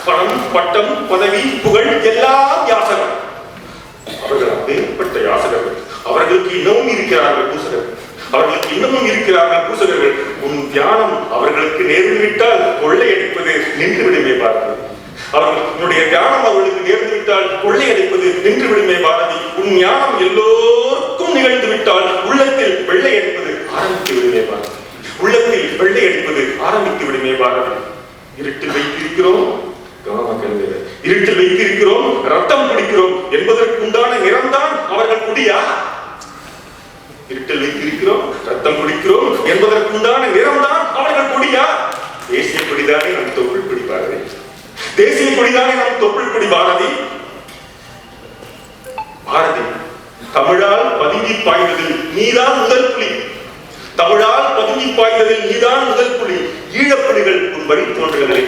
பணம், பட்டம், பதவி, புகழ் எல்லாம் யாசகம். அவர்கள் அப்பேற்பட்ட யாசகர்கள். அவர்களுக்கு இன்னமும் இருக்கிறார்கள் பூசகர்கள். அவர்களுக்கு இன்னமும் இருக்கிறார்கள் பூசகர்கள். உன் தியானம் அவர்களுக்கு நேர்ந்துவிட்டால் கொள்ளையடிப்பது நின்று விடுமே பாரதி. அவர்களுடைய தியானம் அவர்களுக்கு நேர்ந்துவிட்டால் கொள்ளையடிப்பது நின்று விடுமே பாரதி. உன் ஞானம் எல்லோருக்கும் நிகழ்ந்து விட்டால் உள்ளத்தில் வெள்ளை அடிப்பது ஆரம்பித்து விடுமே பாரதி. உள்ளத்தில் வெள்ளை அடிப்பது ஆரம்பித்து விடுமே பாரதி. இருட்டில் வைத்திருக்கிறோம், இருட்டில் வைத்திருக்கிறோம், ரத்தம் குடிக்கிறோம் என்பதற்கு உண்டான நிறம்தான் அவர்கள் குடியா? இருட்டில் வைத்திருக்கிறோம், ரத்தம் குடிக்கிறோம் என்பதற்கு உண்டான நிறம்தான் அவர்கள் குடியா? தேசிய கொடிதானே நம் தொப்புள் கொடி பாரதி. தேசிய கொடிதானே நம் தொப்புள் கொடி பாரதி. பாரதி, தமிழால் பதுங்கி பாய்ந்ததில் நீதான் முதல் புலி. தமிழால் பதுங்கி பாய்ந்ததில் நீதான் முதல் புலி. ஈழப்புலிகள் உன் வழி தோன்றுகளை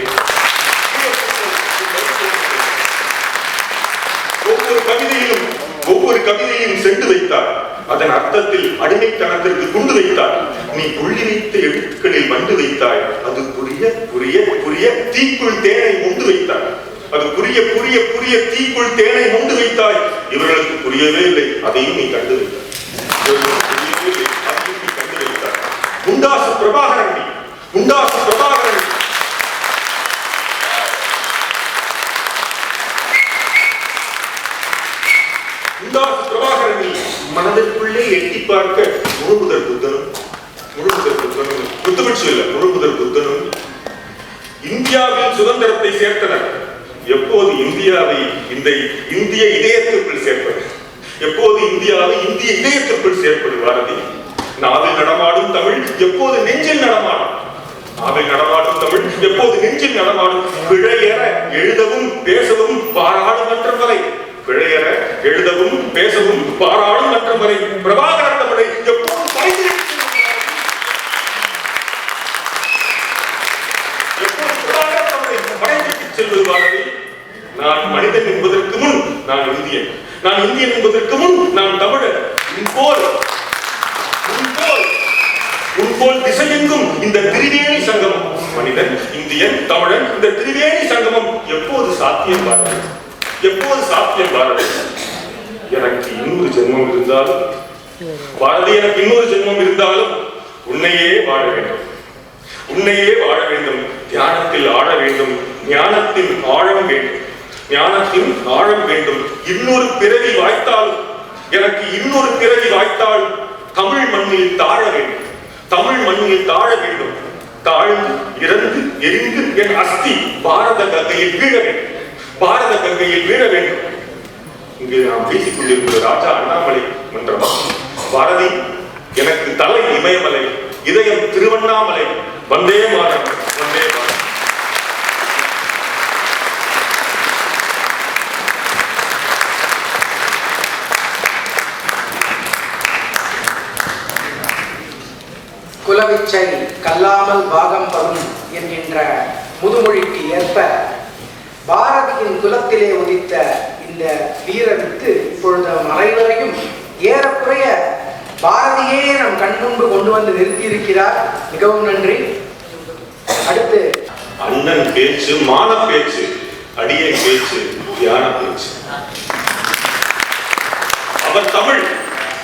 ஒவ்வொரு கவிதையிலும் சென்று வைத்தார். அதன் அர்த்தத்தில் அடிமைத்தனத்திற்கு குண்டு வைத்தார். நீ புள்ளி வைத்த எழுத்துக்களில் மண்டு வைத்தாய். அது புரிய புரிய புரிய தீக்குள் தேனை முண்டு வைத்தாய். அது புரிய புரிய புரிய தீக்குள் தேனை முண்டு வைத்தாய். இவர்களுக்கு புரியவே இல்லை, அதையும் நீ கண்டு வைத்தாய். குண்டாசு பிரபாகரன், குண்டாசு பிரபாகரன் மனதிற்குள்ளே எட்டி பார்க்க முழுமுதல் புத்தனும் புத்துமிச்சு இல்ல முழுமுதல் புத்தனும் இந்தியாவில் சுதந்திரத்தை சேர்த்தனர். எப்போது இந்தியாவை இந்த இந்திய இதயத்திற்குள் சேர்ப்பது? எப்போது இந்தியாவை இந்திய இதயத்திற்குள் சேர்ப்பது பாரதி? நாவில் நடமாடும் தமிழ் எப்போது நெஞ்சில் நடமாடும்? நாவில் நடமாடும் தமிழ் எப்போது நெஞ்சில் நடமாடும்? பிழையற எழுதவும் பேசவும் பாராளுமன்றம் வரை, பிழையற எழுதவும் பேசவும் பாராளுமன்றம் வரை பிரபாகரன் தமிழை எப்போது செல்வது பாரதி? நான் மனிதன் என்பதற்கு முன் நான் இந்தியன், நான் இந்தியன் என்பதற்கு முன் நான் தமிழர். உன்போல் திசையெங்கும் இந்த திரிவேணி சங்கமம், மனிதன், இந்தியன், தமிழன், இந்த திரிவேணி சங்கமம் எப்போது சாத்தியம் பாரதி? எப்போது சாத்தியம் பாரதி? எனக்கு இன்னொரு ஜென்மம் இருந்தாலும் பாரதி, எனக்கு இன்னொரு ஜென்மம் இருந்தாலும் உன்னையே வாழ வேண்டும், உன்னையே வாழ வேண்டும். தியானத்தில் ஆழ வேண்டும், ஞானத்தின் ஆழம் வேண்டும், ஞானத்தின் ஆழம் வேண்டும். இன்னொரு பிறவி வாய்த்தாலும், எனக்கு இன்னொரு பிறவி வாய்த்தாலும் தமிழ் மண்ணில் தாழ வேண்டும், தமிழ் மண்ணில் தாழ வேண்டும். தாழ்ந்து இறந்து எரிந்து என் அஸ்தி பாரத கங்கையில் வீழ வேண்டும், பாரத கங்கையில் வீழ வேண்டும். இங்கு நாம் பேசிக் கொண்டிருக்கிற ராஜா அண்ணாமலை மன்றம். பாரதி, எனக்கு தலை இமயமலை, இதயம் திருவண்ணாமலை. வந்தே மாதம், வந்தே மாதம். குலவிச்சை கல்லாமல் பாகம் வரும் என்கின்ற முதுமொழிக்கு ஏற்ப பாரதியின் குலத்திலே உதித்த இந்த வீரவித்து இப்பொழுது மறைவரையும் ஏறக்குறைய பாரதியே நம் கண் முன்பு கொண்டு வந்து நிறுத்தியிருக்கிறார். மிகவும் நன்றி. அடுத்து அண்ணன் பேச்சு மான பேச்சு, அடியை பேச்சு தியான பேச்சு. அவர் தமிழ்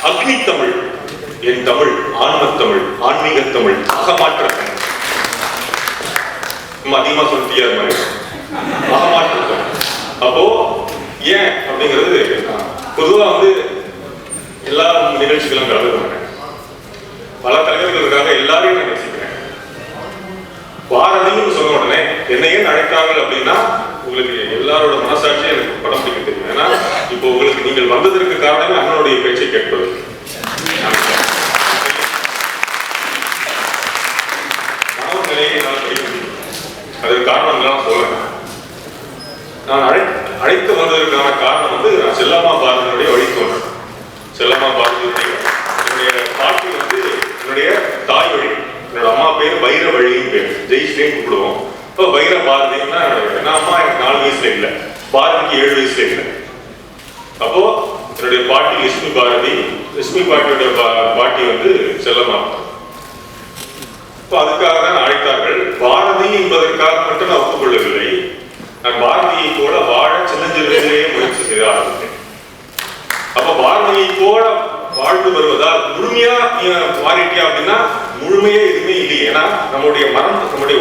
அக்னி தமிழ், என் தமிழ் ஆன்மத்தமிழ், ஆன்மீக தமிழ், அகமாற்ற தமிழ். அதிகமா சொல்லியா மாதிரி அகமாற்ற தமிழ். அப்போ ஏன் அப்படிங்கிறது, பொதுவா வந்து எல்லா நிகழ்ச்சிகளும் கலந்துருவாங்க. பல தலைவர்களுக்காக எல்லாரையும் நான் நேசிக்கிறேன். பாரதின்னு சொன்ன உடனே என்னையே அழைக்காங்க அப்படின்னா உங்களுக்கு எல்லாரோட மனசாட்சியும் எனக்கு படம் பிடிக்க தெரியும். ஏன்னா இப்போ உங்களுக்கு நீங்கள் வந்ததற்கு காரணமே அண்ணனுடைய பேச்சை கேட்பது. நான் நிலையை என்னால் படிக்க முடியும். அதற்கு காரணம் சொல்றேன். நான் அழைத்து வந்ததற்கான காரணம் வந்து நான் செல்லம்மா பாரதியினுடைய வழித்தோன்றல். செல்லம்மா பாரதியுடைய என்னுடைய பாட்டி வந்து என்னுடைய தாய் வழி. என்னோட அம்மா பேர் வைரவழின்னு பேர், ஜெய்ஸ்ரீன்னு கூப்பிடுவோம். இப்போ வைர பாரதின்னா என்ன, அம்மா எனக்கு 4 வயசுல இல்லை, பாரதிக்கு 7 வயசுல இல்லை. அப்போ என்னுடைய பாட்டி லட்சுமி பாரதி, லட்சுமி பாட்டியோட பாட்டி வந்து செல்லம்மா. இப்போ அதுக்காக தான் அழைத்தார்கள். பாரதி என்பதற்காக மட்டும் நான் ஒப்புக்கொள்ளவில்லை. நான் பாரதியை போல வாழ சின்னஞ்சிறு வயதிலேயே முயற்சி செய்ய ஆரம்பித்தேன். அப்ப பாரதியை போல வாழ்ந்து வருவதால் முழுமையா மாறிட்டியா அப்படின்னா முழுமையே எதுவுமே இல்லை. ஏன்னா நம்முடைய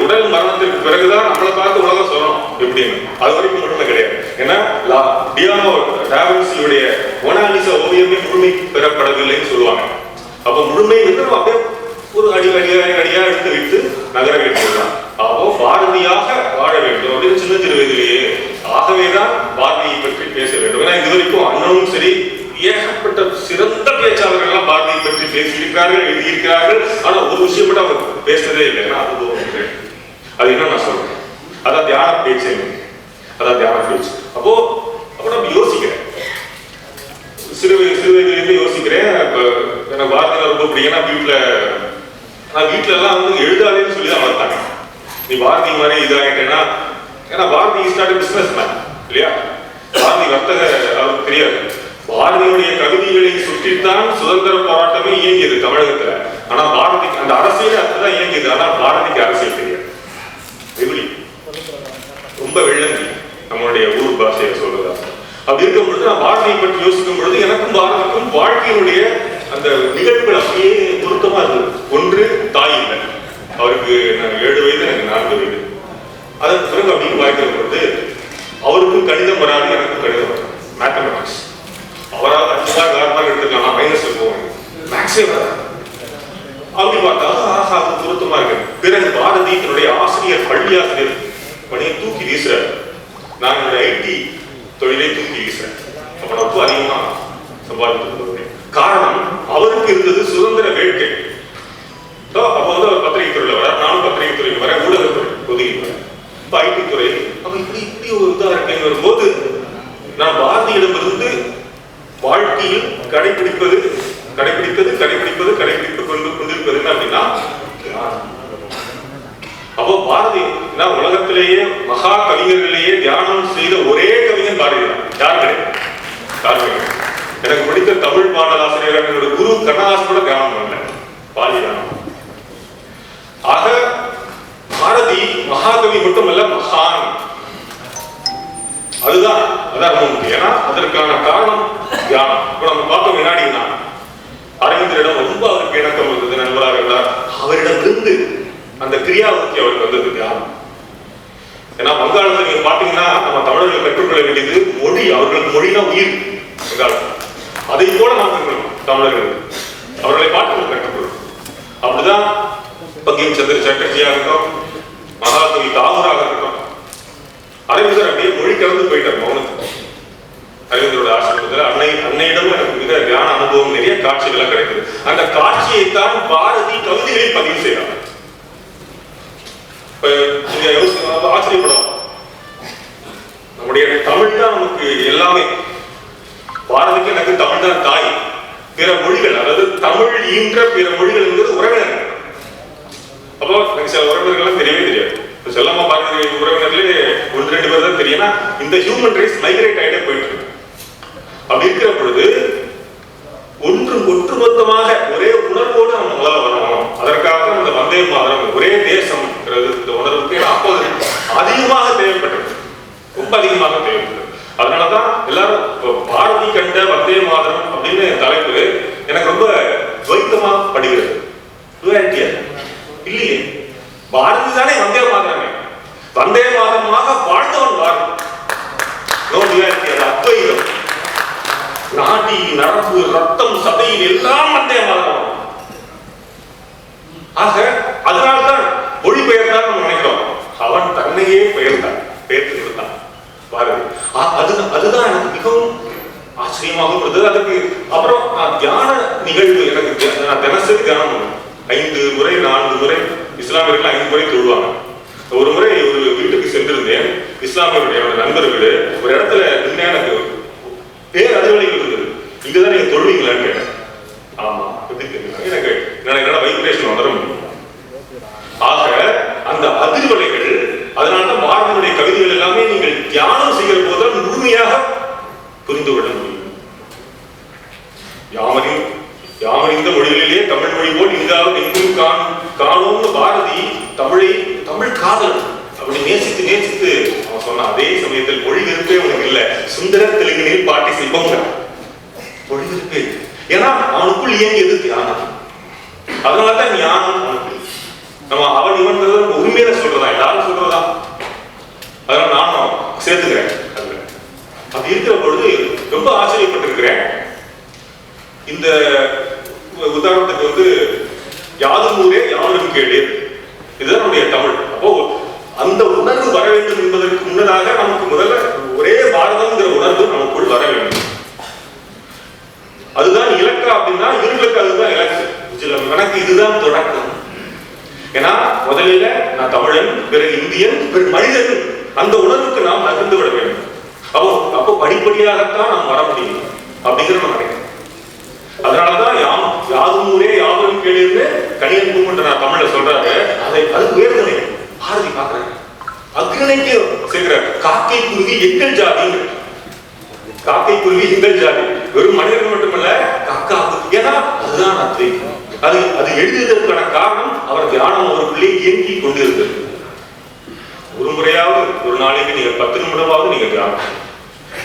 உடல் மரணத்திற்கு பிறகுதான் நம்மளை பார்த்து உலகம் சொல்லணும் எப்படின்னு. அது வரைக்கும் முழுமை கிடையாது. ஏன்னா லியோனார்டோ டாவின்சியுடைய மோனாலிசா ஓவியமே முழுமை பெறப்படவில்லைன்னு சொல்லுவாங்க. அப்ப முழுமை அப்படியே ஒரு அடியா எடுத்து வைத்து நகர வேண்டியதுதான். அப்போ பாரதியாக வாழ வேண்டும் அப்படின்னு சின்னஞ்சிறு வயதிலேயே. ஆகவேதான் பாரதியை பற்றி பேச வேண்டும். ஏன்னா இது வரைக்கும் அண்ணனும் சரி ஏகப்பட்ட சிறந்த பேச்சாளர்கள் எல்லாம் பாரதியை பற்றி பேசியிருக்கிறார்கள், எழுதியிருக்கிறார்கள். ஆனா ஒரு விஷயம் மட்டும் அவங்க பேசுறதே இல்லை. ஏன்னா அது என்ன நான் சொல்றேன், அதான் தியான பேச்சு. அதான் தியான பேச்சு. அப்போ நம்ம யோசிக்கிறேன், சிறு வயதிலிருந்து யோசிக்கிறேன். எனக்கு பாரதியார் ரொம்ப பிடிக்கும். நான் வீட்டுல எல்லாம் வந்து எழுதாதேன்னு சொல்லி தான் வளர்த்தாங்க. நீ பாரதி மாதிரி இதாகிட்டேன்னா, ஏன்னா Bharathi is not business man இல்லையா. பாரதி வர்த்தக அவருக்கு தெரியாது. பாரதியுடைய கவிதைகளை சுற்றித்தான் சுதந்திர போராட்டமே இயங்கியது தமிழகத்துல. ஆனா பாரதிக்கு அந்த அரசியல் அதுதான் இயங்கியது. ஆனா பாரதிக்கு அரசியல் தெரியாது. ரொம்ப வெள்ளங்கி நம்மளுடைய ஊர் பாஷையை சொல்றதா. அப்படி இருக்கும் பொழுது நான் பாரதியை பற்றி யோசிக்கும் பொழுது எனக்கும் பாரதிக்கும் வாழ்க்கையினுடைய அந்த நிகழ்வுகள் அப்படியே பொருத்தமா இருந்தது. ஒன்று, தாய் இல்லை, அவருக்கு 7 வயது, எனக்கு 4 வயது. அதற்கு பிறகு அப்படின்னு பார்க்கிற பொழுது அவருக்கும் கணிதம் வராது, எனக்கும் கணிதம் வராது. மேத்தமெட்டிக்ஸ் அவரால் 5 காரணமாக எடுத்துக்கலாம், மைனஸ் போவாங்க, மேக்ஸே வராது. அப்படி பார்த்தா அது பொருத்தமா இருக்கு. பிறகு பாரதி தன்னுடைய ஆசிரியர், பள்ளி ஆசிரியர் பணியை தூக்கி வீசுறாரு. நான் என்னுடைய ஐடி தொழிலை தூக்கி வீசுறேன். அப்ப நான் ரொம்ப அதிகமா சம்பாதித்து காரணம் அவருக்கு இருந்தது சுதந்திர வேட்கை. அப்ப வந்து அவர் பத்திரிகை துறையில வர, நானும் பத்திரிகை துறைக்கு வரேன், ஊடகத்துறை ஒதுக்கி வரேன். இப்ப ஐடி துறை அப்ப இப்படி ஒரு இதா இருக்கேன்னு வரும்போது நான் பாரதியிடமிருந்து வாழ்க்கையில் கடைபிடிப்பது கொண்டிருப்பது என்ன அப்படின்னா, அப்போ பாரதி உலகத்திலேயே மகா கவிஞர்களிலேயே தியானம் செய்த ஒரே கவிஞன் பாரதி தான். யார் கிடையாது. எனக்கு பிடித்த தமிழ் பாடலாசிரியர் என்னோட குரு கண்ணதாசன் கூட தியானம் பண்ணல, பாரதி தியானம். ஆக பாரதி மகாகவி மட்டுமல்ல, மகான். அதுதான் ரொம்ப முக்கியம். ஏன்னா அதற்கான காரணம் தியானம். இப்ப நம்ம பார்த்தோம் வினாடினா அரவிந்தரிடம் ரொம்ப அவருக்கு இணக்கம் இருந்தது, நண்பராக இருந்தார். அவரிடமிருந்து அந்த கிரியாவுக்கு அவருக்கு வந்தது தியானம். ஏன்னா வங்காளத்தில் நீங்க பாத்தீங்கன்னா நம்ம தமிழர்கள் கற்றுக்கொள்ள வேண்டியது மொழி. அவர்களுக்கு மொழினா உயிர். வங்காளம் அதை போல நாம் கற்றுக்கணும். தமிழர்கள் அவர்களை பார்த்து கற்றுக்கொள்ளும். அப்படிதான் பங்கிம் சந்திர சட்டர்ஜியாக இருக்கட்டும், மகாகவி தாகூராக இருக்கட்டும், அரவிந்தர் அப்படியே மொழி கலந்து போயிட்டார் மௌனத்துக்கு. அரவிந்தரோட ஆசிரியத்தில் அன்னையிடம் எனக்கு மிக தியான அனுபவம், நிறைய காட்சிகள் கிடைக்குது. அந்த காட்சியைத்தான் பாரதி கவிதைகளில் பதிவு செய்யறாங்க. ஆச்சரியப்படலாம், நம்முடைய தமிழ் தான் நமக்கு எல்லாமே. பாரதிக்கு எனக்கு தமிழ் தான் தாய். பிற மொழிகள், அதாவது தமிழ் ஈன்ற பிற மொழிகள் என்பது உறவினர்கள். அப்போ எனக்கு சில உறவினர்கள்லாம் தெரியவே தெரியாது. செல்லம்மா பாரதி உறவினர்களே 1-2 பேர் தான் தெரியும். இந்த ஹியூமன் ரைஸ் மைக்ரேட் ஆகிட்டே போயிட்டு இருக்கு. அப்படி இருக்கிற பொழுது ஒட்டுமொத்தமாக ஒரே உணர்வோடு நம்ம முதல்ல வரணும். அதற்காக இந்த வந்தே மாதரம், ஒரே தேசம் இந்த உணர்வுக்கு அப்போது அதிகமாக தேவைப்பட்டது, ரொம்ப அதிகமாக தேவைப்பட்டது. அதனாலதான் எல்லாரும் பாரதி கண்ட வந்தே மாதரம் அப்படின்னு தலைப்பு எனக்கு ரொம்ப துவைத்தமா படுகிறது. இல்லையே, பாரதி தானே வந்தே மாதரமே. வந்தே மாதமாக வாழ்ந்தவன் பாரதி. நோ டுவாலிட்டி, அது அத்வைதம். நாடி நரம்பு ரத்தம் சதையில் எல்லாம் வந்தே மாதரம். ஆக அதனால்தான் மொழிபெயர்த்தான் நம்ம நினைக்கிறோம். அவன் தன்னையே பெயர்த்தான், பெயர்த்து இருந்தான் பாரதி. அதுதான் எனக்கு மிகவும் ஆச்சரியமாக இருந்தது. அதுக்கு அப்புறம் தியான நிகழ்வு எனக்கு நான் தினசரி தியானம் பண்ணுவேன். 5 முறை 4 முறை இஸ்லாமியர்கள் 5 முறை தொழுவாங்க. ஒரு முறை ஒரு வீட்டுக்கு சென்றிருந்தேன். இஸ்லாமியருடைய நண்பர் வீடு. ஒரு இடத்துல நின்று எனக்கு பேர் அதிர்வலைகள் இருந்தது. இங்கதான் நீங்க தொழுவீங்களான்னு கேட்டேன். ஆமா, எப்படி தெரியும், எனக்கு என்னோட வைப்ரேஷன் வந்துட முடியும். ஆக அந்த அதிர்வலைகள், அதனால்தான் பாரதியுடைய கவிதைகள் எல்லாமே நீங்கள் தியானம் செய்கிற போதுதான் முழுமையாக புரிந்து கொள்ள முடியும். யாமறிந்த மொழிகளிலே தமிழ் மொழி போல் இந்தியாவில் எங்கும் காணும்னு பாரதி தமிழை, தமிழ் காதல் அப்படி நேசித்து நேசித்து அவன் சொன்னான். அதே சமயத்தில் மொழி வெறுப்பே அவனுக்கு இல்லை. சுந்தர தெலுங்கினில் பாட்டி செய்வோங்க மொழி வெறுப்பே. ஏன்னா அவனுக்குள் இயங்கியது தியானம். அதனாலதான் ஞானம் அவனுக்கு. நம்ம அவன் இவன் உரிமையில சொல்றதா, எல்லாரும் சொல்றதா. அதனால நானும் சேர்த்துக்கிறேன். அப்படி இருக்கிற பொழுது ரொம்ப ஆச்சரியப்பட்டிருக்கிறேன். இந்த உதாரணத்துக்கு யாதும் ஊரே யாவரும் கேளு, இதுதான் நம்முடைய தமிழ். அப்போ அந்த உணர்வு வர வேண்டும் என்பதற்கு முன்னதாக நமக்கு முதல்ல ஒரே பாரதம்ங்கிற உணர்வு நமக்குள் வர வேண்டும். அதுதான் இலக்கா அப்படின்னா இவர்களுக்கு அதுதான் இலக்கு. எனக்கு இதுதான் தொடக்கம். ஏன்னா முதலில் நான் தமிழன், பிறகு இந்தியன், பிறகு மனிதன். அந்த உணர்வுக்கு நாம் நகர்ந்து விட வேண்டும். அப்போ படிப்படியாகத்தான் நாம் வர முடியும் அப்படிங்கிற நான் நினைக்கிறேன். அதனாலதான் யாதும் ஊரே யாவரும் கேளு கணியன் பூமன்ற நான் தமிழ்ல சொல்றாரு. அது உயர்தலை பாரதி பாக்குறேன். அக்ரணைக்கு சேர்க்கிற காக்கை குருவி எங்கள் ஜாதி, காக்கை குருவி எங்கள் ஜாதி. வெறும் மனிதர்கள் மட்டுமல்ல, காக்கா. ஏன்னா அதுதான் அது எழுதியதற்கான காரணம் அவர் தியானம் அவருக்குள்ளே இயங்கி கொண்டிருந்தது. ஒரு முறையாவது ஒரு நாளைக்கு நீங்க 10 நிமிடமாவது நீங்க தியானம்.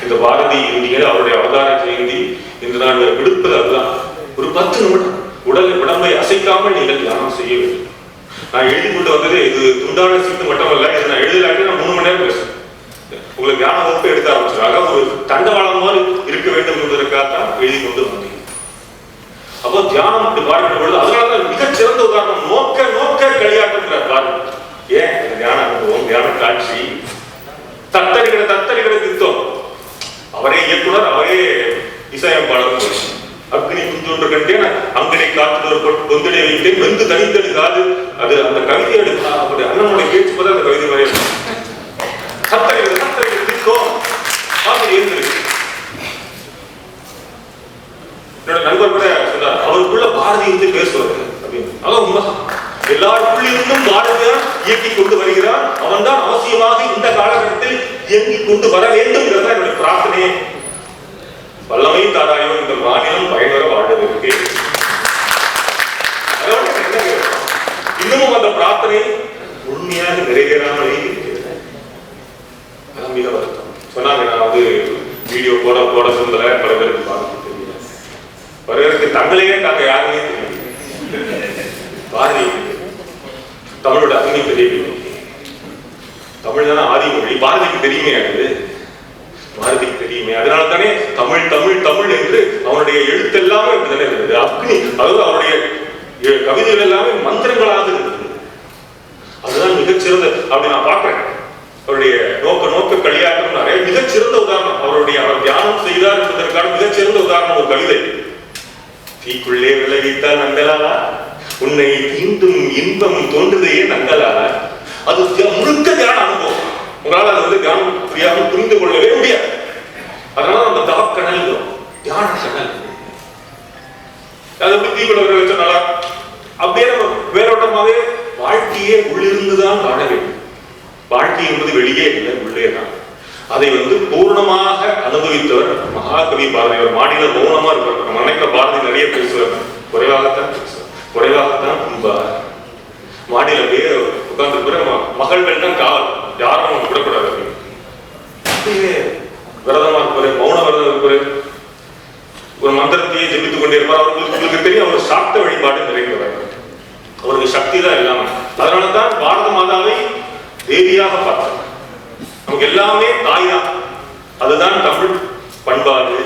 இந்த பாரதி இந்தியர் அவருடைய அவதார ஜெயந்தி இன்று நான் விடுப்பது அதுதான். ஒரு 10 நிமிடம் உடம்பை அசைக்காமல் நீங்கள் தியானம் செய்ய வேண்டும். நான் எழுதி கொண்டு வந்தது இது துண்டான சீட்டு மட்டுமல்ல. இது நான் எழுதலாட்டி நான் 3 மணி நேரம் பேசுவேன். உங்களுக்கு தியான வகுப்பு எடுக்க ஆரம்பிச்சிருக்காங்க. ஒரு தண்டவாளம் மாதிரி இருக்க வேண்டும் என்பதற்காகத்தான் எழுதி கொண்டு வந்தேன். அப்போ தியானம் இப்படி பார்க்கிற பொழுது அதனாலதான் மிகச்சிறந்த உதாரணம் நோக்க களியாட்டுகிறார் பாருங்க. ஏன் தியான அனுபவம், தியான காட்சி, தத்தரிகளை திட்டம். அவரே இயக்குனர், அவரே இசையமைப்பாளர். அக்னி குஞ்சொன்று கண்டேன் அங்கனை காற்று கொந்தனை வைத்தேன் வெந்து தனித்தது காது. அது அந்த கவிதை அப்படி அண்ணனுடைய பேச்சு போது அந்த கவிதை வரைய தத்தரிகளை திட்டம் அப்படி இருந்திருக்கு. என்னோட நண்பர் கூட சொன்னார், அவருக்குள்ள பாரதி வந்து பேசுவார் அப்படின்னு. அதான் உண்மைதான். எல்லாருக்குள்ளிருந்தும் பாரதியார் இயக்கி கொண்டு வருகிறார். அவன் தான் அவசியமாக இந்த காலகட்டத்தில் இயங்கி கொண்டு வர வேண்டும் என்னுடைய பிரார்த்தனையே. வல்லமை தாராயோ இந்த மாநிலம் பயங்கர வாழ்வதற்கு இன்னமும் அந்த பிரார்த்தனை உண்மையாக நிறைவேறாமலே இருக்கிறது. மிக வருத்தம். சொன்னாங்க, நான் வீடியோ போட சொல்லல, பல பேருக்கு பார்க்க தெரியல, பல பேருக்கு தங்களையே நாங்க யாருமே தெரியல. பாரதி தமிழோட அக்னி தெரியவில்லை. தமிழ் தானே ஆதி மொழி. பாரதிக்கு தெரியுமே, அது பாரதிக்கு தெரியுமே. அதனால தானே தமிழ் தமிழ் தமிழ் என்று அவனுடைய எழுத்து எல்லாமே அப்படித்தானே இருந்தது. அக்னி, அதாவது அவருடைய கவிதைகள் எல்லாமே மந்திரங்களாக இருந்தது. அதுதான் மிகச்சிறந்த அப்படி நான் பார்க்கிறேன். அவருடைய நோக்க களியாட்டம் நிறைய மிகச்சிறந்த உதாரணம். அவர் தியானம் செய்தார் என்பதற்கான மிகச்சிறந்த உதாரணம் ஒரு கவிதை. தீக்குள்ளே விளைவித்தால் நங்கலாலா, உன்னை தீண்டும் இன்பம் தோன்றுதையே நங்கலாலா. அது முழுக்க தியான அனுபவம். உங்களால் அது தியானம் புரியாமல் புரிந்து கொள்ளவே முடியாது. அதனால அந்த தவக்கணல் தியான கணல் அதை எப்படி தீக்குள்ள வச்சனால அப்படியே நம்ம வேரோட்டமாவே வாழ்க்கையே உள்ளிருந்துதான் வாழ வேண்டும். வாழ்க்கை என்பது வெளியே இல்லை, உள்ளே தான். அதை பூர்ணமாக அனுபவித்தவர் மகாகவி பாரதியார். மாநில மௌனமா இருப்பார். நம்ம நினைக்கிற பாரதி நிறைய பேசுவார், குறைவாகத்தான் பேசுவார், குறைவாகத்தான் தும்பார். மாநில பேர் உட்கார்ந்து மகள்கள் தான் காவல், யாரும் விடக்கூடாது அப்படின்னு விரதமா இருப்பாரு, மௌன விரதம் இருப்பாரு, ஒரு மந்திரத்தையே ஜெபித்துக் கொண்டே இருப்பார். அவர்களுக்கு தெரியும் அவர் சாக்த வழிபாடு நிறைந்தவர், அவருக்கு சக்தி தான் இல்லாம. அதனாலதான் பாரத மாதாவை தேவியாக பார்த்தார். நமக்கு எல்லாமே தாய் தான். அதுதான் தமிழ் பண்பாடு.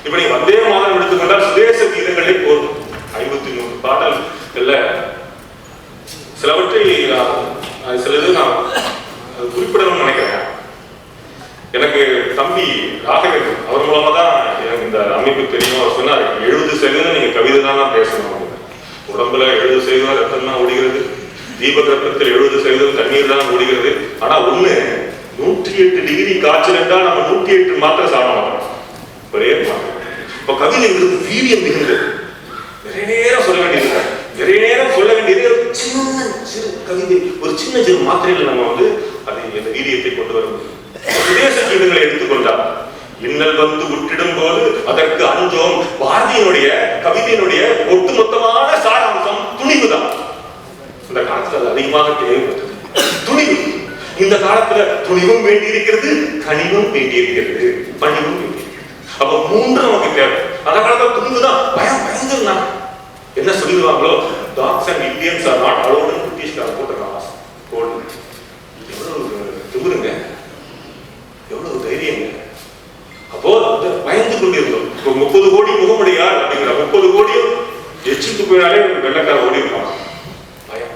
இப்படி வந்தே மாதம் எடுத்துக்கொண்டால் சுதேச கீதங்களே போதும். 53 பாடல் இல்ல. சிலவற்றை சிலது நான் குறிப்பிடணும்னு நினைக்கிறேன். எனக்கு தம்பி ராகவன், அவர் மூலமா தான் எனக்கு இந்த அமைப்பு தெரியும். அவர் சொன்னார், 70% நீங்க கவிதை தான் பேசணும். உடம்புல 70% ரத்தம் தான் ஓடுகிறது, தீபகற்பத்தில் 70% தண்ணீர் தான் ஓடுகிறது. ஆனா 108 டிகிரி காய்ச்சல் என்றால் நம்ம 108 மாத்திரை சாப்பிடணும். ஒரே இப்ப கவிதைங்கிறது வீரியம் மிகுந்தது. நிறைய நேரம் சொல்ல வேண்டியது, நிறைய நேரம் சொல்ல வேண்டியது. சின்ன சிறு கவிதை, ஒரு சின்ன சிறு மாத்திரையில் நம்ம அதை இந்த வீரியத்தை கொண்டு வர முடியும். சுதேச கீதங்களை எடுத்துக்கொண்டால் இன்னல் விட்டிடும் போது அதற்கு அஞ்சோம். பாரதியினுடைய கவிதையினுடைய ஒட்டுமொத்தமான சாராம்சம் துணிவுதான். அந்த காலத்துல அது அதிகமாக தேவைப்பட்டது. துணிவு. இந்த காலத்துல துணிவும் வேண்டியிருக்கிறது, கனிவும் வேண்டியிருக்கிறது, பணிவும் வேண்டியிருக்கிறது. அப்ப மூன்று நமக்கு தேவை. அந்த காலத்துல துணிவுதான் பயந்துருந்தாங்க. என்ன சொல்லிடுவாங்களோ, dogs and Indians are not allowed in பிரிட்டிஷ்காரன் போட்டிருக்காங்க. எவ்வளவு திமிருங்க, எவ்வளவு தைரியங்க. அப்போ பயந்து கொண்டிருந்தோம். 30 கோடி முகமுடையார் அப்படிங்கிற 30 கோடியும் எச்சிட்டு போயினாலே வெள்ளக்கார ஓடி இருப்பாங்க. பயம்,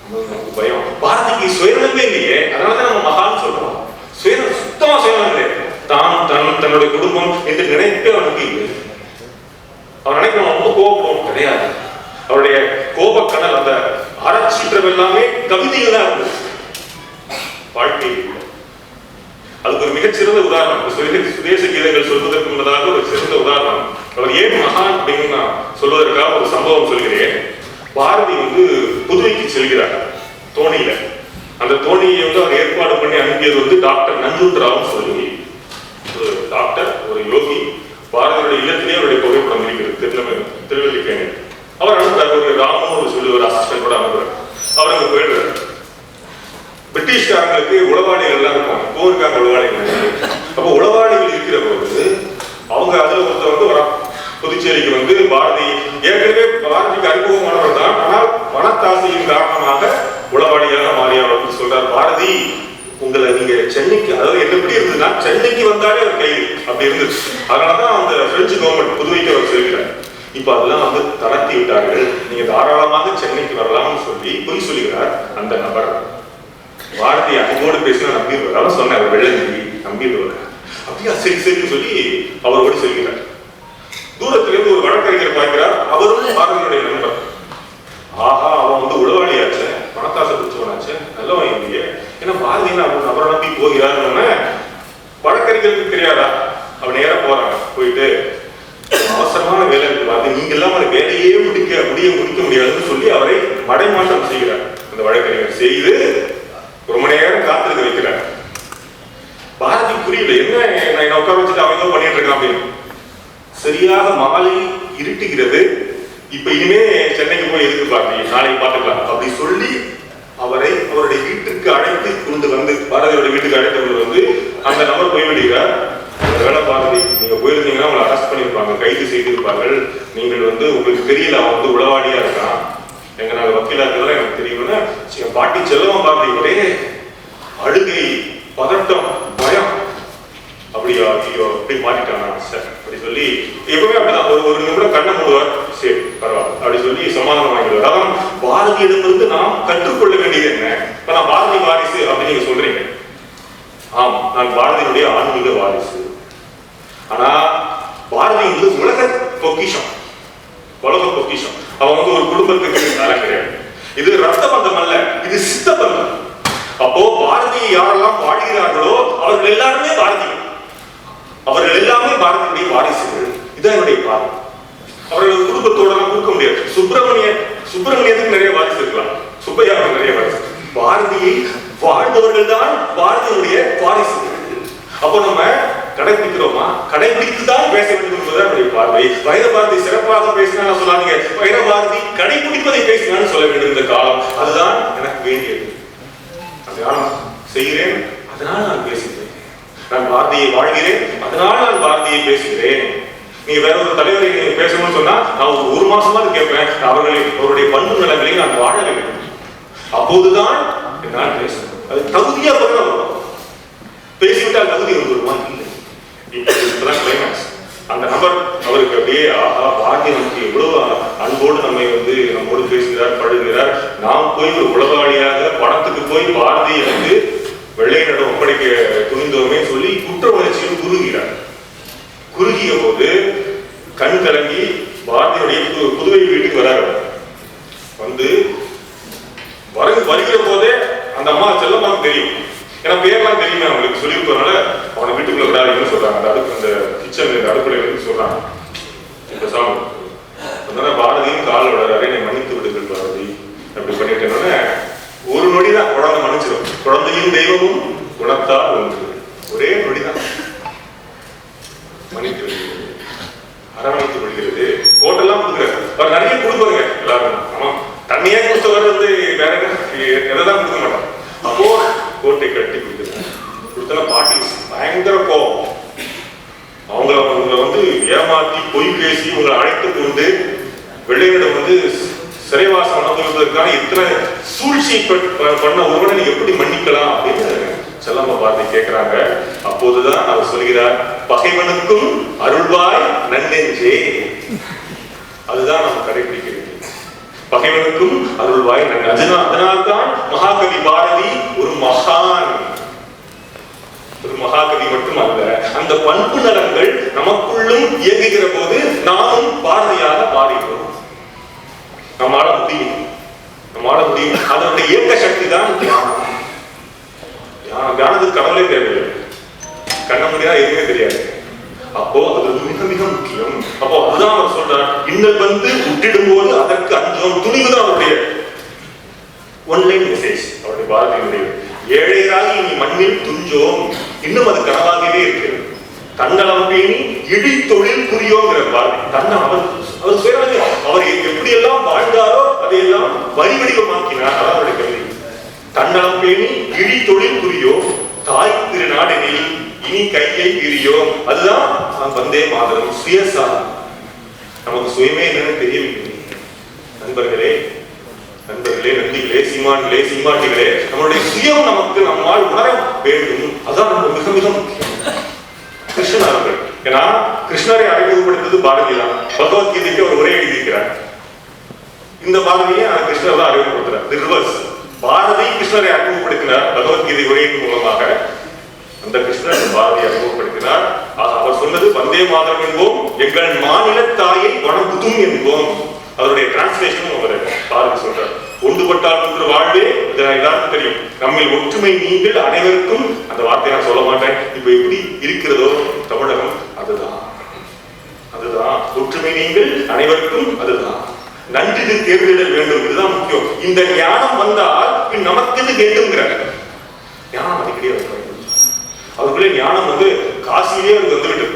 நமக்கு பயம். பாரதிக்கு சுயநலமே இல்லையே, அதனாலதான் நம்ம மகான்னு சொல்றோம். சுத்தமா சுயநலம் இல்லை. தன்னுடைய குடும்பம் என்று நினைப்பே அவனுக்கு இல்லை. அவன் நினைக்கிறோம் ரொம்ப கோபம் கிடையாது. அவருடைய கோபக்கடல், அந்த அறச்சீற்றம் எல்லாமே கவிதைகள் தான் இருந்தது, வாழ்க்கையில். அதுக்கு ஒரு மிகச்சிறந்த உதாரணம் சுதேச கீதங்கள் சொல்வதற்கு முன்னதாக ஒரு சிறந்த உதாரணம். அவர் ஏன் மகான் அப்படின்னு நான் சொல்வதற்காக ஒரு சம்பவம் சொல்கிறேன். பாரதி புதுவைக்கு செல்கிறார் தோணியில. அந்த தோணியை அவர் ஏற்பாடு பண்ணி அனுப்பியது டாக்டர் நஞ்சூன்ராவ் சொல்லி ஒரு டாக்டர், ஒரு யோகி. பாரதியுடைய இல்லத்திலே அவருடைய புகைப்படம் இருக்கிறது, திருவல்லிக்கேணி. அவர் அனுப்புறாரு, ஒரு ராமு சொல்லி ஒரு அசிஸ்டன்ட் அனுப்புறாரு. அவர் அங்க போயிடுறாரு. பிரிட்டிஷ்காரங்களுக்கு உளவாளிகள் எல்லாம் இருக்கும், போருக்காக உளவாளிகள். அப்ப உளவாளிகள் இருக்கிற போது அவங்க அதுல ஒருத்தர் வர புதுச்சேரிக்கு பாரதி ஏற்கனவே பாரதிக்கு அறிமுகமானவர் தான். ஆனால் பணத்தாசையின் காரணமாக உளவாளியாக மாறியவர் சொல்றார், பாரதி உங்களை நீங்க சென்னைக்கு, அதாவது எப்படி இருந்ததுன்னா சென்னைக்கு வந்தாலே ஒரு கைது அப்படி இருந்துச்சு. அதனாலதான் அந்த பிரெஞ்சு கவர்மெண்ட் புதுவைக்கு அவர் சொல்கிறார். இப்ப அதெல்லாம் தளர்த்தி விட்டார்கள், நீங்க தாராளமாக சென்னைக்கு வரலாம்னு சொல்லி பொய் சொல்லுகிறார் அந்த நபர். பாரதி அங்கோடு பேசினா நம்பிடுவார். அவன் சொன்னார், வெள்ளந்தி நம்பிடுவார். அப்படியா, சரி சரின்னு சொல்லி அவரோடு சொல்கிறார். தூரத்திலிருந்து ஒரு வழக்கறிஞர் பார்க்கிறார், அவரும் பாரதியுடைய நண்பர். ஆஹா, அவன் உளவாளியாச்சு, பணத்தாசை பிடிச்சவனாச்சு, நல்லவன் இல்லையே. ஏன்னா பாரதி அவரை நம்பி போகிறாருன்னு வழக்கறிஞருக்கு தெரியாதா? அவன் நேரம் போறாங்க. போயிட்டு அவசரமான வேலை இருக்கு, அது நீங்க எல்லாம் வேலையே முடிக்க முடியாதுன்னு சொல்லி அவரை மடைமாற்றம் செய்கிறார். அந்த வழக்கறிஞர் செய்து ரொம்ப நேரம் காத்திருக்க வைக்கிறார். பாரதி புரியல, என்ன உட்கார வச்சுட்டு அவங்க பண்ணிட்டு இருக்கான் அப்படின்னு. சரியாக மாலை இருட்டுகிறது. இப்ப இனிமே சென்னைக்கு போய் எதுக்கு பாரதி, நாளைக்கு பார்த்துக்கலாம் அப்படி சொல்லி அவரை அவருடைய வீட்டுக்கு அழைத்து கொண்டு பாரதியோட வீட்டுக்கு அழைத்து கொண்டு அந்த நபர் போய்விடுகிறார். வேலை பாரதி, நீங்க போயிருந்தீங்கன்னா உங்களை அரெஸ்ட் பண்ணிருப்பாங்க, கைது செய்திருப்பார்கள். நீங்கள் உங்களுக்கு தெரியல அவன் உளவாளியா இருக்கான், எங்க நாங்க வக்கீலா இருக்கிறதா எனக்கு தெரியும்னா பாட்டி செல்லவன் பாரதி ஒரே அழுகை, பதட்டம், பயம். அப்படியா, ஐயோ அப்படி மாட்டிட்டானா சார் அப்படி சொல்லி எப்பவுமே அப்படிதான் ஒரு நிமிடம் கண்ணை மூடுவார். சரி பரவாயில்ல அப்படி சொல்லி சமாதானம் வாங்கிடுவார். அதான் பாரதியிடமிருந்து நாம் கற்றுக்கொள்ள வேண்டியது என்ன? இப்ப நான் பாரதி வாரிசு அப்படின்னு நீங்க சொல்றீங்க. ஆம், நான் பாரதியினுடைய ஆன்மீக வாரிசு. ஆனா பாரதி உலக பொக்கிஷம், உலக பொக்கிஷம். அவன் ஒரு குடும்பத்துக்கு கிடையாது. இது ரத்த பந்தம் அல்ல, இது சித்த பந்தம். அப்போ பாரதியை யாரெல்லாம் பாடுகிறார்களோ அவர்கள் எல்லாருமே பாரதிகள், அவர்கள் எல்லாமே பாரதியுடைய வாரிசுகள். இதான் என்னுடைய பார்வை. அவர்கள் குடும்பத்தோட கொடுக்க முடியாது. சுப்பிரமணியத்துக்கு நிறைய வாரிசு இருக்கலாம், சுப்பையாவுக்கு நிறைய வாரிசு. பாரதியை வாழ்ந்தவர்கள் தான் பாரதியுடைய வாரிசுகள். அப்போ நம்ம கடைபிடிக்கிறோமா? கடைபிடித்துதான் பேச வேண்டும் என்பதுதான் என்னுடைய பார்வை. வைரபாரதி சிறப்பாக பேசினா சொல்லாதீங்க, வைரபாரதி கடைபிடிப்பதை பேசினான்னு சொல்ல வேண்டும் இந்த காலம். அதுதான் எனக்கு வேண்டியது. நான் செய்கிறேன், அதனால் நான் பேசுகிறேன். நான் பாரதியை வாழ்கிறேன், அதனால் நான் பாரதியை பேசுகிறேன். நீங்க வேற ஒரு தலைவரை நீங்க பேசணும்னு சொன்னா நான் ஒரு மாசமா கேட்பேன், அவருடைய பண்பு நலங்களை நான் வாழ வேண்டும். அப்போதுதான் என்னால் பேசணும். அது தகுதியா பண்ணணும். பேசிவிட்டால் தகுதி வருமா? இல்லை. இப்பதான் கிளைமேக்ஸ். அந்த நபர் அவருக்கு அப்படியே ஆஹா, பாரதி நமக்கு எவ்வளவு அன்போடு நம்மோடு பேசுகிறார், பழகுகிறார். நாம் போய் ஒரு உளவாளியாக பணத்துக்கு போய் பாரதி வெள்ளையனிடம் ஒப்படைக்க துணிந்தோமே சொல்லி குற்ற உணர்ச்சியில் குறுகிறார். குறுகிய போது கண் கலங்கி பாரதியுடைய புதுவை வீட்டுக்கு வராரு. வருகிற போதே அந்த அம்மா செல்லம்மாவுக்கு தெரியும், ஏன்னா பேர்லாம் தெரியுமே அவங்களுக்கு சொல்லியிருப்பதுனால அவனை வீட்டுக்குள்ள விடாதீங்கன்னு சொல்றாங்க. அந்த கிச்சன் அடுப்படையில சொல்றாங்க. இப்ப சாமி அதனால பாரதியும் கால் விடாரு, என்னை மன்னித்து விடுங்கள் பாரதி அப்படி பண்ணிட்டேன்னு ஒரு நொடிதான் குழந்தை மன்னிச்சிடும். குழந்தையும் தெய்வமும் குணத்தால் ஒன்று, ஒரே நொடிதான் மன்னித்து விடுகிறது, அரவணைத்து விடுகிறது. கோட்டெல்லாம் கொடுக்குறாரு. அவர் நிறைய கொடுப்பாருங்க எல்லாரும். ஆமா, தண்ணியே கொடுத்தவர் வந்து வேற எதைதான் கொடுக்க மாட்டார். அப்போ கோட்டை கட்டி கொடுத்தன பாட்டி பயங்கர கோபம். அவங்களை வந்து ஏமாத்தி பொய் பேசி உங்களை அழைத்து கொண்டு வெள்ளையனிடம் வந்து சிறைவாசம் அனுபவிப்பதற்கான இத்தனை சூழ்ச்சி பண்ண ஒருவனை நீ எப்படி மன்னிக்கலாம் அப்படின்னு செல்லம்மா பாரதி கேட்கிறாங்க. அப்போதுதான் அவர் சொல்கிறார், பகைவனுக்கும் அருள்வாய் நன்னெஞ்சே. அதுதான் நம்ம கடைபிடிக்கிறது, பகைவனுக்கும் அருள்வாய் நன்னெஞ்சே. அதனால்தான் மகாகவி பாரதி ஒரு மகாகவி மட்டும் அல்ல, அந்த பண்பு நலன்கள் நமக்குள்ளும் இயங்குகிற போது நாமும் பாரதியாக மாறிக்கிறோம். நம்மால முடியும். அதனுடைய இயக்க சக்தி தான் தியானம். தியானத்துக்கு கடவுளே தேவையில்லை, கண்ண முடியா எதுவுமே தெரியாது. அப்போ அது மிக மிக முக்கியம். அப்போ அதுதான் அவர் சொல்றார், இன்னல் வந்து விட்டிடும் போது அதற்கு அஞ்சோம் துணிவுதான் அவருடைய ஒன்லைன் மெசேஜ். அவருடைய பாரதியினுடைய ஏழையராகி நீ மண்ணில் துஞ்சோம், இன்னும் அது கனவாகவே இருக்கிறது. தன்னலம் பேணி இடி தொழில் புரியோங்கிற பாரதி. அவர் எப்படி எல்லாம் வாழ்ந்தாரோ அதையெல்லாம் வரி வடிவமாக்கினார். அவருடைய கல்வி தன்னலம் பேணி இடி தொழில் புரியோ, தாய் திருநாடனில் இனி கையை பிரியோ. அதுதான் வந்தே மாதரம், சுயசாரம். நமக்கு சுயமே என்னன்னு தெரியவில்லை. நண்பர்களே, நந்திகளே, சீமாட்டிகளே, நம்மளுடைய சுயம் நமக்கு நம்மால் உணர வேண்டும். அதான் நம்ம மிக மிக முக்கியம். கிருஷ்ணன் அவர்கள், ஏன்னா கிருஷ்ணரை அறிமுகப்படுத்தது பாரதி தான். பகவத்கீதைக்கு ஒரு உரை எழுதியிருக்கிறார். இந்த பாரதியை கிருஷ்ணர் தான் அறிமுகப்படுத்துறார். ரிவர்ஸ், பாரதி கிருஷ்ணரை அறிமுகப்படுத்தினார் பகவத்கீதை உரையின் மூலமாக. அந்த கிருஷ்ணர் பாரதியை அறிமுகப்படுத்தினார். அவர் சொன்னது வந்தே மாதரம் என்போம், எங்கள் மாநில தாயை வணங்குதும் என்போம். அதனுடைய டிரான்ஸ்லேஷனும் அவர் பாரதி சொல்றார். ஒன்றுபட்டால் ஒன்று வாழ்வே, எல்லாருக்கும் தெரியும். நம்மில் ஒற்றுமை நீங்கள் அனைவருக்கும், அந்த வார்த்தையை நான் சொல்ல மாட்டேன். இப்ப எப்படி இருக்கிறதோ தமிழகம், அதுதான் ஒற்றுமை நீங்கள் அனைவருக்கும், அதுதான் நன்றி தேர்தலிட வேண்டும். இதுதான் முக்கியம். இந்த ஞானம் வந்தால் நமக்கு இது வேண்டும்ங்கிறாங்க. ஞானம் அடிக்கடி அவர்களே ஞானம் வந்து காசியிலே வந்துவிட்டு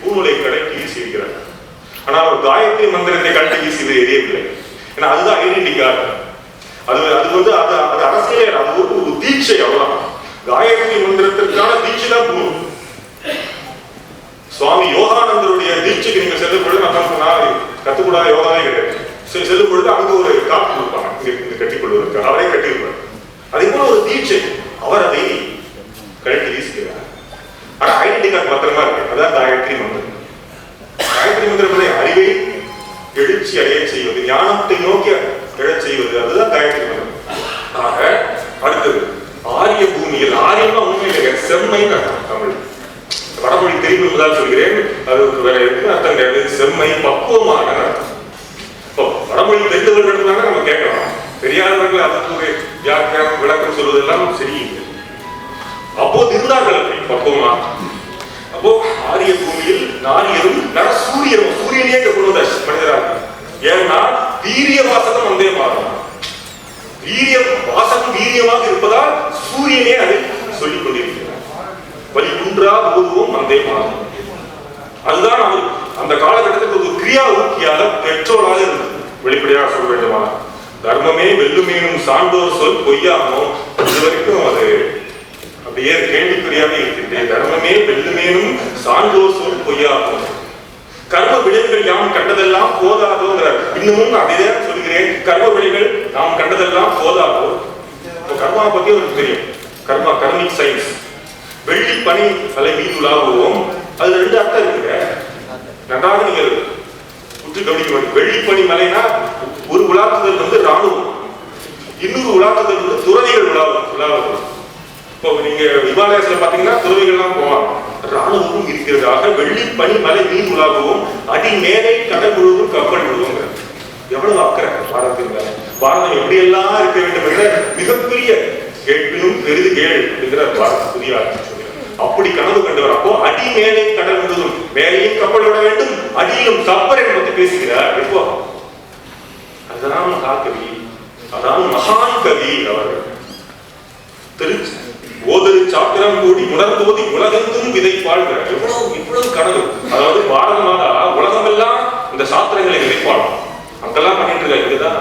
பூநூலை கடைக்கு வீசியிருக்கிறார். ஆனா அவர் காயத்ரி மந்திரத்தை கட்டி வீசி எரியவில்லை. ஏன்னா அதுதான் ஐடென்டி கார்டு. அது வந்து அது அரசியலே, அது ஒரு தீட்சை. அவ்வளவுதான். காயத்ரி மந்திரத்திற்கான தீட்சை தான் பூ. சுவாமி யோகானந்தருடைய தீட்சைக்கு நீங்க செல்லும் பொழுது நான் கத்துக்கூடாத யோகாவே கிடையாது. செல்லும் பொழுது அங்க ஒரு காப்பு கொடுப்பாங்க, இங்க கட்டிக் கொள்வதற்கு. அவரே கட்டியிருப்பார். அதே போல ஒரு தீட்சை. அவர் அதை கழட்டி வீசுகிறார். ஆனா ஐடென்டி கார்டு பத்திரமா இருக்கு. அதான் காயத்ரி மந்திரம். காயத்ரி மந்திரம் அறிவை எழுச்சி அடைய செய்வது, ஞானத்தை நோக்கி எழச் செய்வது, அதுதான் காயத்ரி மந்திரம். ஆக அடுத்தது ஆரிய பூமியில். ஆரியமா உண்மையில செம்மைன்னு அர்த்தம். தமிழ் வடமொழி தெரிவு என்பதால் சொல்கிறேன், அது வேற எதுவும் அர்த்தம் கிடையாது. செம்மை, பக்குவமான அர்த்தம். இப்போ வடமொழி தெரிந்தவர்கள் நம்ம கேட்கலாம், தெரியாதவர்கள் அதுக்கு ஒரு வியாக்கியம் விளக்கம் சொல்வதெல்லாம் சரியில்லை. அப்போது இருந்தார்கள் பக்குவமா. அப்போ ஆரிய பூமியில் நாரியரும் சூரியனும், சூரியனே கொண்டு மனிதராக. ஏன்னா வீரிய வாசகம் வந்தே மாறும். வீரிய வாசகம் வீரியமாக இருப்பதால் சூரியனே அதை சொல்லிக் கொண்டிருக்கிறார். வலி குன்றா போதுவோம் வந்தே மாறும். அதுதான் அவர் அந்த காலகட்டத்துக்கு ஒரு கிரியா ஊக்கியாக பெற்றோராக இருந்தது. வெளிப்படையாக சொல்ல வேண்டுமா, தர்மமே வெல்லுமேனும் சான்றோர் சொல் பொய்யாமோ, இது வரைக்கும் அது அப்படியே கேள்விக்குறியாக இருக்கின்றேன். தர்மமே வெல்லுமேனும் சான்றோர் சொல் பொய்யாகும். கர்ம விளைவுகள் யாம் கண்டதெல்லாம் போதாதோங்கிறார். இன்னமும் நான் அதே சொல்கிறேன், கர்ம விளைவுகள் நாம் கண்டதெல்லாம் போதாதோ. கர்மா பத்தி அவருக்கு தெரியும். Karmic science. வெள்ளி பனி அலை மீது உலாவுவோம், அது ரெண்டு அர்த்தம் இருக்குங்க. நன்றாக நீங்கள் உற்று கவனிக்க வேண்டும். வெள்ளி பனி மலைனா ஒரு உலாக்குதல் வந்து ராணுவம், இன்னொரு உலாக்குதல் வந்து துறவிகள் உலாவுவது. இப்போ நீங்க விமாலயத்துல பாத்தீங்கன்னா துறவிகள்லாம் போவாங்க. ராணுவமும் இருக்கிறதாக வெள்ளி பனி மலை மீன் உலாகவும் அடி மேலே கடல் முழுவதும் கப்பல் முழுவதும். எவ்வளவு அக்கறை பாரதத்தின் மேல. பாரதம் எப்படியெல்லாம் இருக்க வேண்டும் என்ற மிகப்பெரிய கேட்பினும் பெரிது கேள் அப்படிங்கிற பாரத புதிய அப்படி கனவு கண்டவர். அப்போ அடி மேலே கடல் முழுவதும், மேலேயும் கப்பல் விட வேண்டும், அடியிலும் கப்பலை பற்றி பேசுகிறார். எப்போ அதுதான் மகாகவி, அதான் மகான் கவி அவர்கள். திருச்சி ஓதரு சாத்திரம் கூடி உணர்ந்தோதி உலகெங்கும் விதை பாழ்கிறார். இவ்வளவு கனவு. அதாவது பாரத மாதா உலகம் எல்லாம் இந்த சாத்திரங்களை விதைப்பாடும். அந்த மக்கள்லாம் பண்ணிட்டு இருக்காங்க. இதுதான்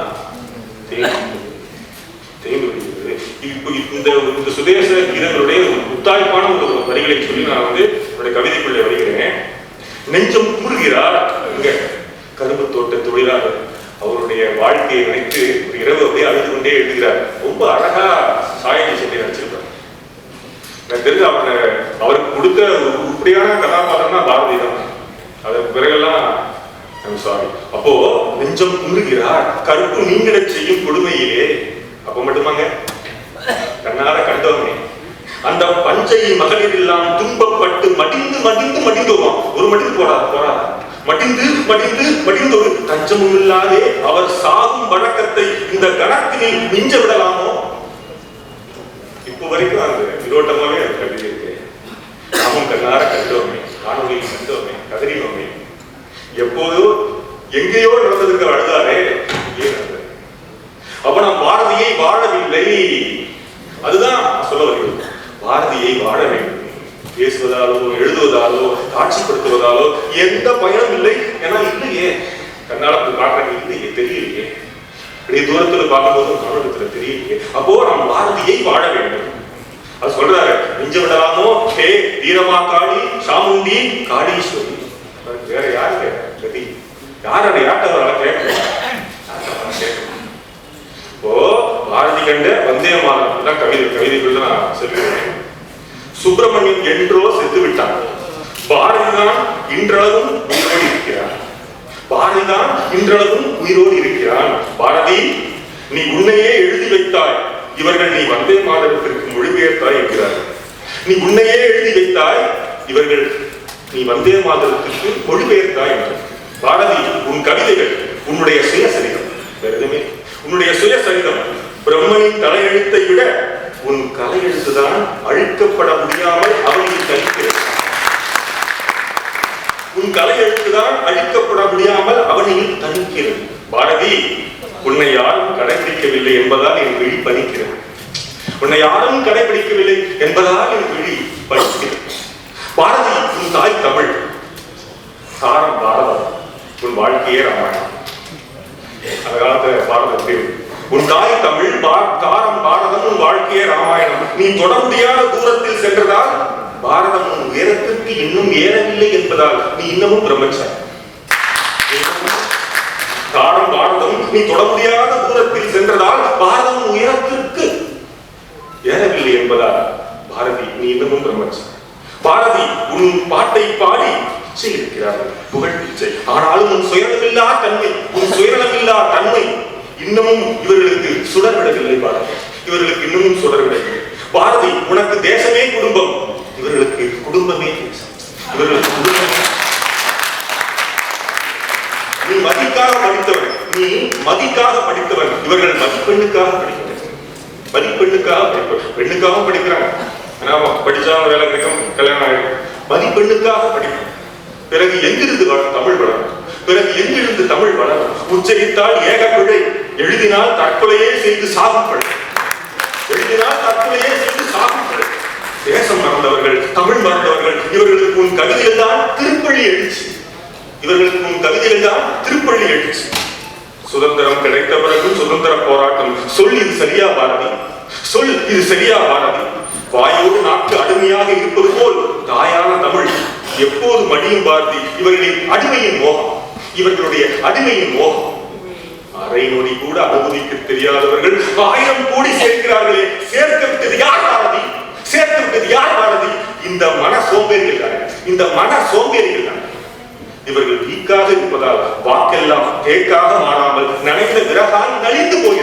தேய்ந்து விடுகிறது. இந்த சுதேச கீதங்களுடைய முத்தாய்ப்பான ஒரு வரிகளை சொல்லி நான் என்னுடைய கவிதைக்குள்ளே வருகிறேன். நெஞ்சம் கூறுகிறார். இங்க கரும்பு தோட்ட தொழிலாளர் அவருடைய வாழ்க்கையை நினைத்து ஒரு இரவு அப்படியே அழுது கொண்டே எழுதுகிறார். ரொம்ப அழகா சாயணி சொல்லி நடிச்சிருப்பார். எனக்கு தெரிஞ்சு அவருக்கு கொடுத்த உருப்படியான கதாபாத்திரம்னா பாரதி தான். அதற்கு பிறகெல்லாம் சாரி. அப்போ நெஞ்சம் குன்றுகிறார் கருப்பு நீங்கிட செய்யும் கொடுமையிலே. அப்ப மட்டுமாங்க கண்ணார கண்டோமே அந்த பஞ்சை மகளிர் எல்லாம் துன்பப்பட்டு மடிந்து மடிந்து மடிந்தோமா. ஒரு மடிந்து போறார் மடிந்து மடிந்து மடிந்தோடு தஞ்சமும் இல்லாதே அவர் சாகும் வழக்கத்தை இந்த கணத்தினில் மிஞ்ச விடலாமோ. இப்போ வரைக்கும் அந்த விரோட்டமாவே அது கவிதை இருக்கு. நாமும் கண்ணார கண்டோமே, காணொலியில் கண்டோமே, கதறினோமே. எப்போதோ எங்கேயோ நடந்ததுக்கு அழுதாரே. அப்ப நாம் பாரதியை வாழவில்லை. அதுதான் சொல்ல வருகிறது. பாரதியை வாழ வேண்டும். பேசுவதாலோ எழுதுவதாலோ காட்சிப்படுத்துவதாலோ எந்த பயனும் இல்லை. ஏன்னா இல்லையே, கண்ணால காட்டுறது இல்லையே, தெரியலையே. இப்படி தூரத்துல பார்க்கும்போது காரணத்துல தெரியலையே. அப்போ நாம் பாரதியை வாழ வேண்டும். அது சொல்றாரு. மிஞ்ச விடலாமோ ஹே வீரமா காளி சாமுண்டி காளீஸ்வரி. வேற யாரு கதி? யாரோட யாட்டவரால் கேட்கணும். இப்போ பாரதி கண்ட வந்தே மாதம் கவிதைக்குள்ள நான் சொல்லுவேன். சுப்பிரமணியம் என்றோ செத்து விட்டான். பாரதிதான் இன்றளவும் உயிரோடு இருக்கிறான். பாரதிதான் இன்றளவும் உயிரோடு இருக்கிறான். பாரதி, நீ உன்னையே எழுதி வைத்தாய். இவர்கள் நீ வந்தே மாதத்திற்கு மொழிபெயர்த்தாய் என்கிறார்கள். நீ உன்னையே எழுதி வைத்தாய். இவர்கள் நீ வந்தே மாதத்திற்கு மொழிபெயர்த்தாய் என்றார். பாரதி, உன் கவிதைகள் உன்னுடைய சுயசரிதம். வேற எதுவுமே உன்னுடைய சுயசரிதம். பிரம்மனின் தலையெழுத்தை விட உன் கலையெழுத்துதான் அழிக்கப்பட முடியாமல் அவனில் தனிக்கிறது. உன் கலையெழுத்துதான் அழிக்கப்பட முடியாமல் அவனில் தனிக்கிறது. பாரதி, உன்னை யாரும் கடைபிடிக்கவில்லை என்பதால் என் விழி பணிக்கிறது. உன்னை யாரும் கடைபிடிக்கவில்லை என்பதால் என் விழி பணிக்கிறது. பாரதி, உன் தாய் தமிழ், சாரம் பாரதம், உன் வாழ்க்கையே ராமாயணம். அந்த காலத்துல பாரதத்தில் உன் தாய் தமிழ், காரம் பாரதம், உன் வாழ்க்கையே ராமாயணம். நீ தொட முடியாத தூரத்தில் சென்றதால் பாரதம் உன் உயரத்திற்கு இன்னும் ஏறவில்லை என்பதால் நீ இன்னமும் பிரம்மச்சாரி. காரம் பாரதம் நீ தொட முடியாத தூரத்தில் சென்றதால் பாரதம் உயரத்திற்கு ஏறவில்லை என்பதால் பாரதி நீ இன்னமும் பிரம்மச்சாரி. பாரதி, உன் பாட்டை பாடி பிச்சை இருக்கிறார்கள், புகழ் பிச்சை. ஆனாலும் உன் சுயநலமில்லா தன்மை, உன் சுயநலமில்லா தன்மை இன்னமும் இவர்களுக்கு சுடர்விடவில்லை. பாரதி, இவர்களுக்கு இன்னமும் சுடர்விடவில்லை. பாரதி, உனக்கு தேசமே குடும்பம், இவர்களுக்கு குடும்பமே தேசம். இவர்களுக்கு குடும்பமே. நீ மதிக்காக படித்தவன், நீ மதிக்காக படித்தவன், இவர்கள் மதிப்பெண்ணுக்காக படித்தவன். மதிப்பெண்ணுக்காக படிப்பவன். பெண்ணுக்காக படிக்கிறாங்க, படிச்சாலும் வேலை கிடைக்கும், கல்யாணம் ஆகிடும். மதிப்பெண்ணுக்காக படிப்பவன். பிறகு எங்கிருந்து தமிழ் வளரும்? பிறகு எங்கிருந்து தமிழ் வளரும்? உச்சரித்தால் ஏக பிழை, எழுதினால் தற்கொலையே செய்து சாகும் பிழை. எழுதினால் தற்கொலையே செய்து சாகும் பிழை. தேசம் மறந்தவர்கள், தமிழ் மறந்தவர்கள், இவர்களுக்கு உன் கவிதையில் தான் திருப்பள்ளி எழுச்சி. இவர்களுக்கு உன் கவிதையில் தான் திருப்பள்ளி எழுச்சி. சுதந்திரம் கிடைத்த பிறகு சுதந்திர போராட்டம். சொல் இது சரியா பாரதி? சொல் இது சரியா பாரதி? வாயோடு நாக்கு அடிமையாக இருப்பது போல் தாயான தமிழ் எப்போது மடியும் பாரதி? இவர்களின் அடிமையின் மோகம், இவர்களுடைய அடிமையின் மோகம். அரை நொடி கூட அனுமதிக்க தெரியாதவர்கள் 1000 கோடி சேர்க்கிறார்களே, சேர்க்க விட்டது யார் பாரதி? சேர்க்க விட்டது யார் பாரதி? இந்த மன சோம்பேறிகள் தான், இந்த மன சோம்பேறிகள் தான். இவர்கள் வீக்காக இருப்பதால் வாக்கெல்லாம் தேக்காக மாறாமல் நனைந்த விறகால் நலிந்து போய்